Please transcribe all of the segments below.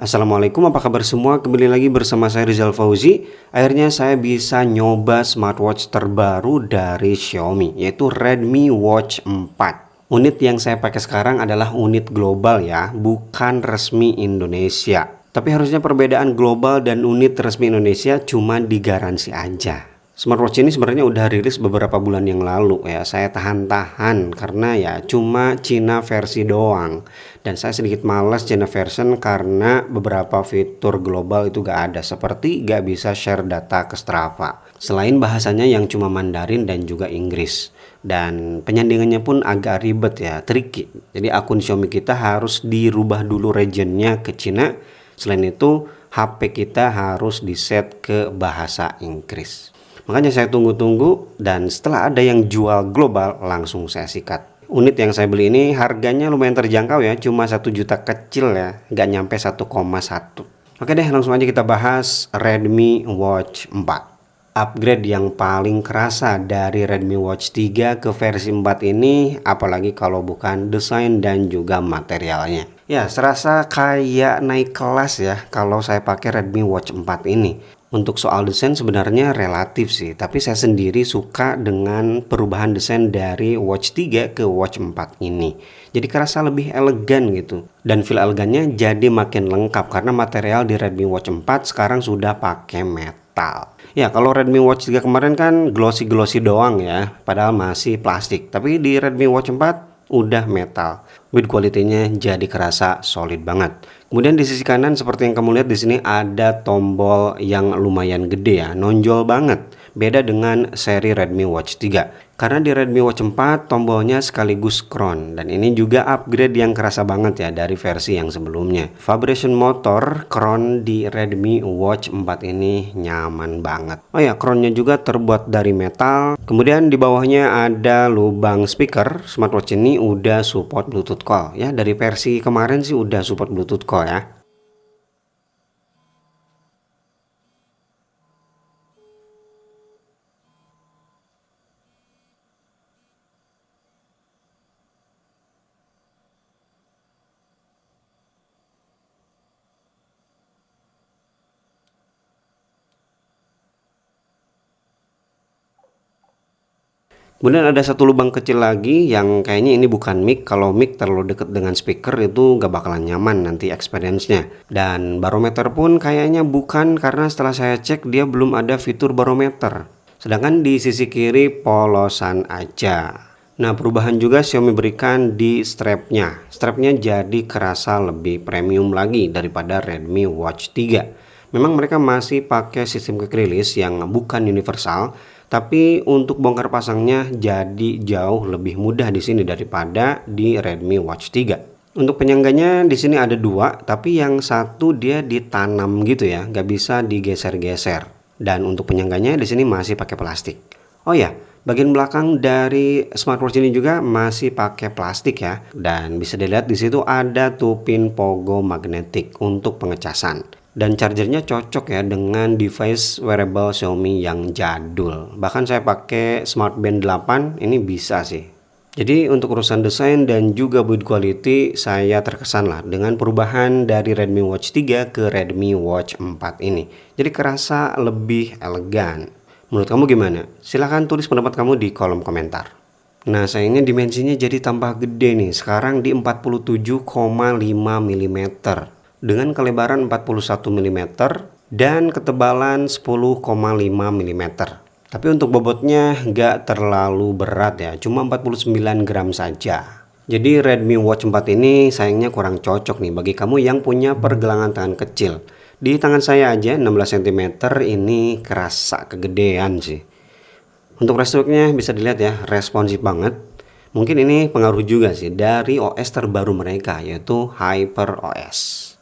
Assalamualaikum, apa kabar semua? Kembali lagi bersama saya Rizal Fauzi. Akhirnya saya bisa nyoba smartwatch terbaru dari Xiaomi, yaitu Redmi Watch 4. Unit yang saya pakai sekarang adalah unit global ya, bukan resmi Indonesia. Tapi harusnya perbedaan global dan unit resmi Indonesia cuma di garansi aja. Smartwatch ini sebenarnya udah rilis beberapa bulan yang lalu ya. Saya tahan-tahan karena ya cuma Cina versi doang. Dan saya sedikit malas China version karena beberapa fitur global itu gak ada. Seperti gak bisa share data ke Strava. Selain bahasanya yang cuma Mandarin dan juga Inggris. Dan penyandingannya pun agak ribet ya, tricky. Jadi akun Xiaomi kita harus dirubah dulu regionnya ke Cina. Selain itu HP kita harus di-set ke bahasa Inggris. Makanya saya tunggu-tunggu dan setelah ada yang jual global langsung saya sikat. Unit yang saya beli ini harganya lumayan terjangkau ya, cuma 1 juta kecil ya, nggak nyampe 1,1. Oke deh, langsung aja kita bahas Redmi Watch 4. Upgrade yang paling kerasa dari Redmi Watch 3 ke versi 4 ini, apalagi kalau bukan desain dan juga materialnya. Ya, serasa kayak naik kelas ya kalau saya pakai Redmi Watch 4 ini. Untuk soal desain sebenarnya relatif sih, tapi saya sendiri suka dengan perubahan desain dari Watch 3 ke Watch 4 ini. Jadi kerasa lebih elegan gitu. Dan feel elegannya jadi makin lengkap karena material di Redmi Watch 4 sekarang sudah pakai metal. Ya, kalau Redmi Watch 3 kemarin kan glossy-glossy doang ya, padahal masih plastik. Tapi di Redmi Watch 4 udah metal. Build quality-nya jadi kerasa solid banget. Kemudian di sisi kanan seperti yang kamu lihat di sini ada tombol yang lumayan gede ya, nonjol banget. Beda dengan seri Redmi Watch 3. Karena di Redmi Watch 4 tombolnya sekaligus crown dan ini juga upgrade yang kerasa banget ya dari versi yang sebelumnya. Vibration motor crown di Redmi Watch 4 ini nyaman banget. Oh ya, crownnya juga terbuat dari metal. Kemudian di bawahnya ada lubang speaker. Smartwatch ini udah support Bluetooth call ya, dari versi kemarin sih udah support Bluetooth call ya. Kemudian ada satu lubang kecil lagi yang kayaknya ini bukan mic. Kalau mic terlalu dekat dengan speaker itu gak bakalan nyaman nanti experience-nya. Dan barometer pun kayaknya bukan karena setelah saya cek dia belum ada fitur barometer. Sedangkan di sisi kiri polosan aja. Nah, perubahan juga Xiaomi berikan di strapnya. Strapnya jadi kerasa lebih premium lagi daripada Redmi Watch 3. Memang mereka masih pakai sistem quick release yang bukan universal, tapi untuk bongkar pasangnya jadi jauh lebih mudah di sini daripada di Redmi Watch 3. Untuk penyangganya di sini ada dua, tapi yang satu dia ditanam gitu ya, nggak bisa digeser-geser. Dan untuk penyangganya di sini masih pakai plastik. Oh ya, bagian belakang dari smartwatch ini juga masih pakai plastik ya. Dan bisa dilihat di situ ada tuh pin pogo magnetik untuk pengecasan. Dan chargernya cocok ya dengan device wearable Xiaomi yang jadul. Bahkan saya pakai Smart Band 8 ini bisa sih. Jadi untuk urusan desain dan juga build quality saya terkesan lah dengan perubahan dari Redmi Watch 3 ke Redmi Watch 4 ini. Jadi kerasa lebih elegan. Menurut kamu gimana? Silahkan tulis pendapat kamu di kolom komentar. Nah, sayangnya dimensinya jadi tambah gede nih. Sekarang di 47,5 mm dengan kelebaran 41 mm dan ketebalan 10,5 mm. Tapi untuk bobotnya nggak terlalu berat ya, cuma 49 gram saja. Jadi Redmi Watch 4 ini sayangnya kurang cocok nih bagi kamu yang punya pergelangan tangan kecil. Di tangan saya aja 16 cm ini kerasa kegedean sih. Untuk restocknya bisa dilihat ya, responsif banget. Mungkin ini pengaruh juga sih dari OS terbaru mereka yaitu HyperOS.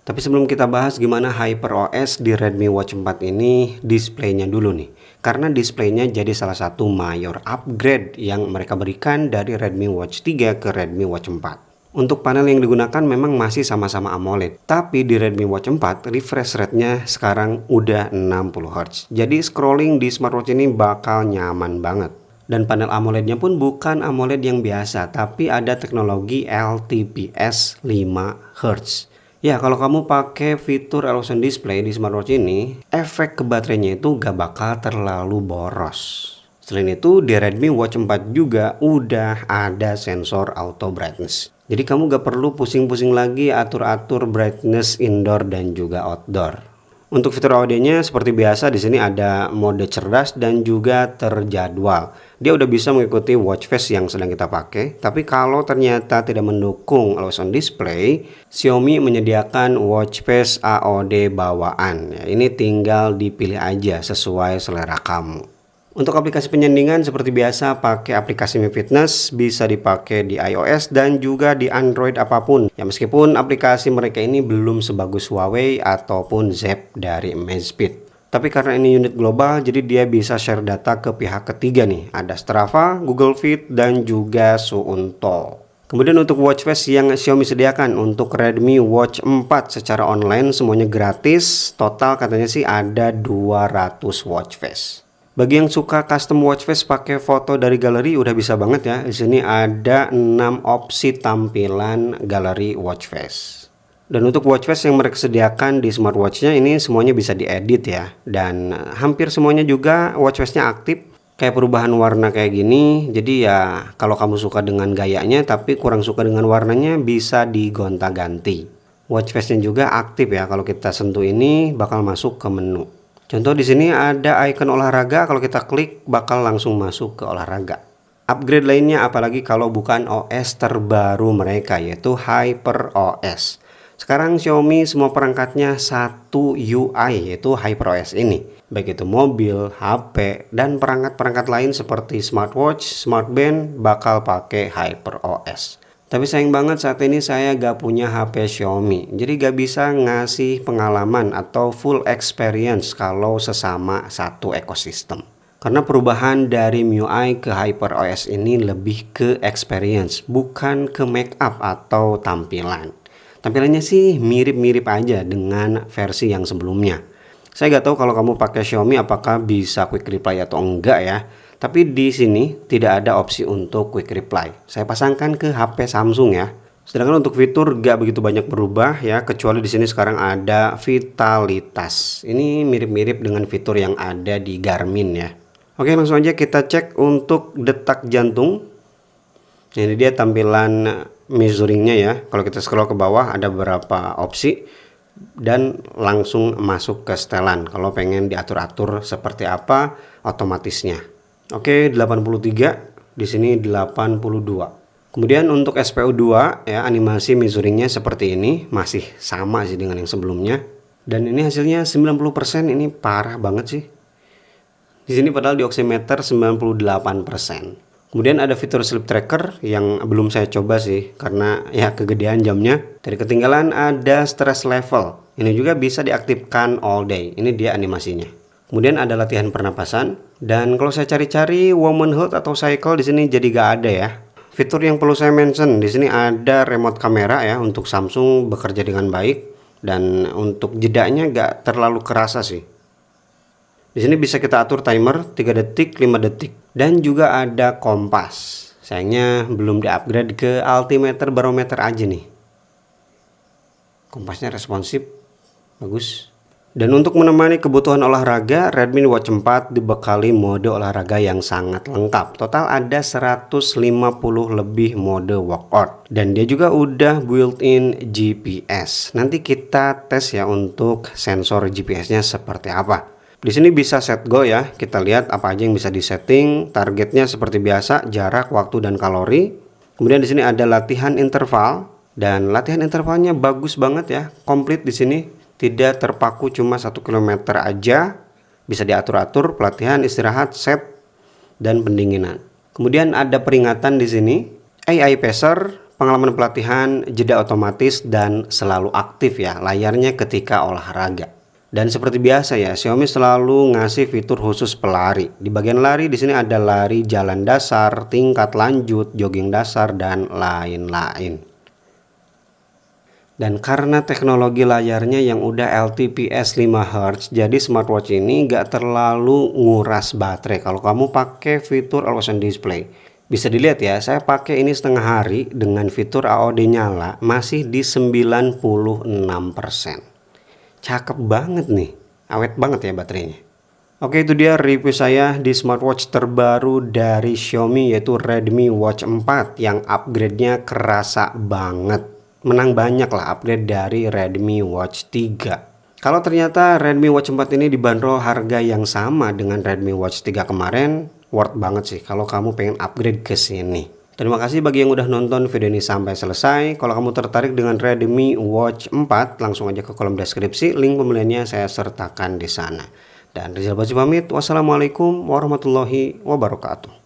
Tapi sebelum kita bahas gimana HyperOS di Redmi Watch 4 ini, displaynya dulu nih. Karena displaynya jadi salah satu mayor upgrade yang mereka berikan dari Redmi Watch 3 ke Redmi Watch 4. Untuk panel yang digunakan memang masih sama-sama AMOLED. Tapi di Redmi Watch 4, refresh rate-nya sekarang udah 60 Hz. Jadi scrolling di smartwatch ini bakal nyaman banget. Dan panel AMOLED-nya pun bukan AMOLED yang biasa, tapi ada teknologi LTPS 5 Hz. Ya, kalau kamu pakai fitur Always On Display di smartwatch ini, efek ke baterainya itu gak bakal terlalu boros. Selain itu, di Redmi Watch 4 juga udah ada sensor auto brightness. Jadi kamu gak perlu pusing-pusing lagi atur-atur brightness indoor dan juga outdoor. Untuk fitur audionya seperti biasa di sini ada mode cerdas dan juga terjadwal. Dia udah bisa mengikuti watch face yang sedang kita pakai. Tapi kalau ternyata tidak mendukung Always On Display, Xiaomi menyediakan watch face AOD bawaan. Ya, ini tinggal dipilih aja sesuai selera kamu. Untuk aplikasi penyandingan seperti biasa pakai aplikasi Mi Fitness, bisa dipakai di iOS dan juga di Android apapun. Ya meskipun aplikasi mereka ini belum sebagus Huawei ataupun Zepp dari Amazfit. Tapi karena ini unit global, jadi dia bisa share data ke pihak ketiga nih. Ada Strava, Google Fit, dan juga Suunto. Kemudian untuk watch face yang Xiaomi sediakan untuk Redmi Watch 4 secara online semuanya gratis. Total katanya sih ada 200 watch face. Bagi yang suka custom watch face pakai foto dari galeri udah bisa banget ya. Di sini ada 6 opsi tampilan galeri watch face. Dan untuk watch face yang mereka sediakan di smartwatchnya ini semuanya bisa diedit ya. Dan hampir semuanya juga watch face-nya aktif. Kayak perubahan warna kayak gini. Jadi ya kalau kamu suka dengan gayanya tapi kurang suka dengan warnanya bisa digonta-ganti. Watch face-nya juga aktif ya. Kalau kita sentuh ini bakal masuk ke menu. Contoh di sini ada icon olahraga, kalau kita klik bakal langsung masuk ke olahraga. Upgrade lainnya apalagi kalau bukan OS terbaru mereka yaitu HyperOS. Sekarang Xiaomi semua perangkatnya satu UI yaitu HyperOS ini. Baik itu mobil, HP, dan perangkat-perangkat lain seperti smartwatch, smartband bakal pakai HyperOS. Tapi sayang banget saat ini saya gak punya HP Xiaomi, jadi gak bisa ngasih pengalaman atau full experience kalau sesama satu ekosistem. Karena perubahan dari MIUI ke HyperOS ini lebih ke experience, bukan ke makeup atau tampilan. Tampilannya sih mirip-mirip aja dengan versi yang sebelumnya. Saya gak tahu kalau kamu pakai Xiaomi apakah bisa quick reply atau enggak ya. Tapi di sini tidak ada opsi untuk quick reply. Saya pasangkan ke HP Samsung ya. Sedangkan untuk fitur gak begitu banyak berubah ya, kecuali di sini sekarang ada vitalitas. Ini mirip-mirip dengan fitur yang ada di Garmin ya. Oke, langsung aja kita cek untuk detak jantung. Ini dia tampilan measuringnya ya. Kalau kita scroll ke bawah ada beberapa opsi dan langsung masuk ke setelan. Kalau pengen diatur-atur seperti apa otomatisnya. Oke, 83, di sini 82. Kemudian untuk SPO2 ya, animasi measuringnya seperti ini, masih sama sih dengan yang sebelumnya. Dan ini hasilnya 90%, ini parah banget sih. Di sini padahal di oximeter 98%. Kemudian ada fitur sleep tracker yang belum saya coba sih karena ya kegedean jamnya. Dari ketinggalan ada stress level. Ini juga bisa diaktifkan all day. Ini dia animasinya. Kemudian ada latihan pernapasan dan kalau saya cari-cari woman health atau cycle di sini jadi gak ada ya. Fitur yang perlu saya mention di sini ada remote kamera ya untuk Samsung bekerja dengan baik dan untuk jedanya gak terlalu kerasa sih. Di sini bisa kita atur timer 3 detik, 5 detik dan juga ada kompas. Sayangnya belum di-upgrade ke altimeter barometer aja nih. Kompasnya responsif, bagus. Dan untuk menemani kebutuhan olahraga, Redmi Watch 4 dibekali mode olahraga yang sangat lengkap. Total ada 150 lebih mode workout. Dan dia juga udah built-in GPS. Nanti kita tes ya untuk sensor GPS-nya seperti apa. Di sini bisa set goal ya. Kita lihat apa aja yang bisa disetting. Targetnya seperti biasa, jarak, waktu, dan kalori. Kemudian di sini ada latihan interval. Dan latihan intervalnya bagus banget ya. Komplit di sini. Tidak terpaku cuma 1 km aja, bisa diatur-atur pelatihan, istirahat, set, dan pendinginan. Kemudian ada peringatan di sini, AI Pacer, pengalaman pelatihan, jeda otomatis, dan selalu aktif ya layarnya ketika olahraga. Dan seperti biasa ya, Xiaomi selalu ngasih fitur khusus pelari. Di bagian lari di sini ada lari jalan dasar, tingkat lanjut, jogging dasar, dan lain-lain. Dan karena teknologi layarnya yang udah LTPS 5Hz, jadi smartwatch ini gak terlalu nguras baterai kalau kamu pakai fitur Always On Display. Bisa dilihat ya, saya pakai ini setengah hari dengan fitur AOD nyala masih di 96%. Cakep banget nih, awet banget ya baterainya. Oke, itu dia review saya di smartwatch terbaru dari Xiaomi, yaitu Redmi Watch 4 yang upgrade-nya kerasa banget. Menang banyak lah upgrade dari Redmi Watch 3. Kalau ternyata Redmi Watch 4 ini dibanderol harga yang sama dengan Redmi Watch 3 kemarin, worth banget sih kalau kamu pengen upgrade ke sini. Terima kasih bagi yang udah nonton video ini sampai selesai. Kalau kamu tertarik dengan Redmi Watch 4, langsung aja ke kolom deskripsi, link pembeliannya saya sertakan di sana. Dan Rizal Baji pamit, wassalamualaikum warahmatullahi wabarakatuh.